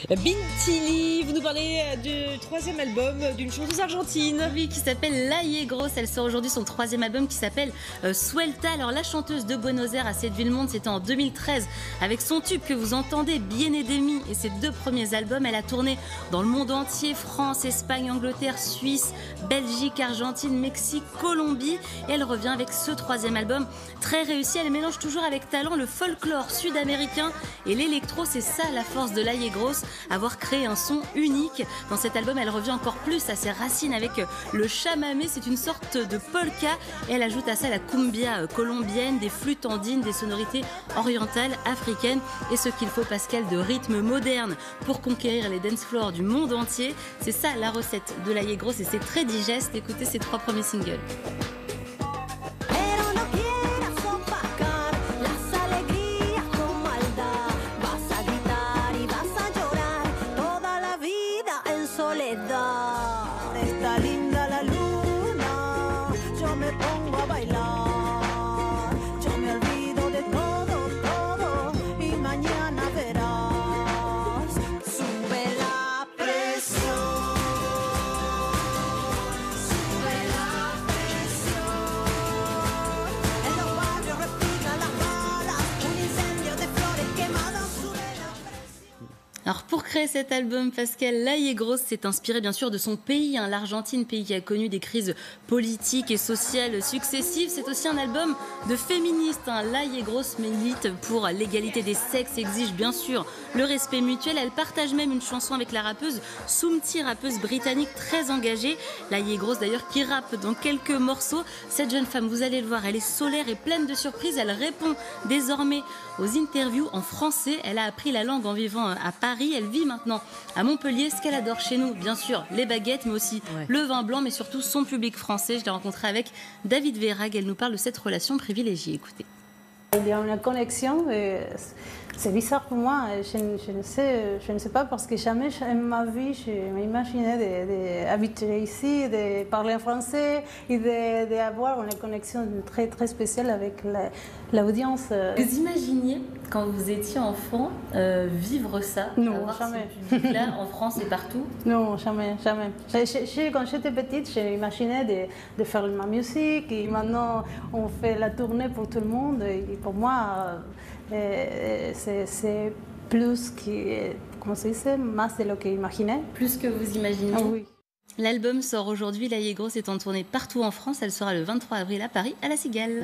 Bintili, vous nous parlez du troisième album d'une chanteuse argentine. Oui, qui s'appelle La Yegros. Elle sort aujourd'hui son troisième album qui s'appelle Suelta. Alors la chanteuse de Buenos Aires a séduit le monde, c'était en 2013 avec son tube que vous entendez, Bien et Demi, et ses deux premiers albums. Elle a tourné dans le monde entier, France, Espagne, Angleterre, Suisse, Belgique, Argentine, Mexique, Colombie, et elle revient avec ce troisième album très réussi. Elle mélange toujours avec talent le folklore sud-américain et l'électro. C'est ça la force de La Yegros, avoir créé un son unique. Dans cet album, elle revient encore plus à ses racines avec le chamamé, c'est une sorte de polka, et elle ajoute à ça la cumbia colombienne, des flûtes andines, des sonorités orientales, africaines, et ce qu'il faut, Pascal, de rythme moderne pour conquérir les dance floors du monde entier. C'est ça la recette de La Yegros, et c'est très digeste. Écoutez ses trois premiers singles. Está linda la luna, yo me pongo a bailar, yo me olvido de todo, todo, y mañana verás, sube la presión, sube la presión, en los barrios respiran las balas, un incendio de flores quemadas, sube la presión. Alors pour créer cet album, Pascal, La Yegros s'est inspiré bien sûr de son pays, l'Argentine, pays qui a connu des crises politiques et sociales successives. C'est aussi un album de féministes. La Yegros milite pour l'égalité des sexes, exige bien sûr le respect mutuel. Elle partage même une chanson avec la rappeuse Soumti, rappeuse britannique très engagée. La Yegros d'ailleurs qui rappe dans quelques morceaux. Cette jeune femme, vous allez le voir, elle est solaire et pleine de surprises. Elle répond désormais aux interviews en français. Elle a appris la langue en vivant à Paris. Elle vit maintenant à Montpellier. Ce qu'elle adore chez nous, bien sûr, les baguettes, mais aussi le vin blanc, mais surtout son public français. Je l'ai rencontré avec David Verrag. Elle nous parle de cette relation privilégiée. Écoutez. Il y a une connexion, c'est bizarre pour moi, je ne sais pas, parce que jamais dans ma vie je m'imaginais d'habiter ici, de parler en français et d'avoir une connexion très, très spéciale avec l'audience. Vous imaginiez, quand vous étiez enfant, vivre ça? Non, jamais. Là, en France et partout? Non, jamais, jamais. Quand j'étais petite, j'imaginais de faire ma musique, et maintenant on fait la tournée pour tout le monde. Et pour moi, c'est plus que, comment ça dit, más de lo que imaginais. Plus que vous imaginez. Ah, oui. L'album sort aujourd'hui. La Yegros est en tournée partout en France. Elle sera le 23 avril à Paris, à La Cigale.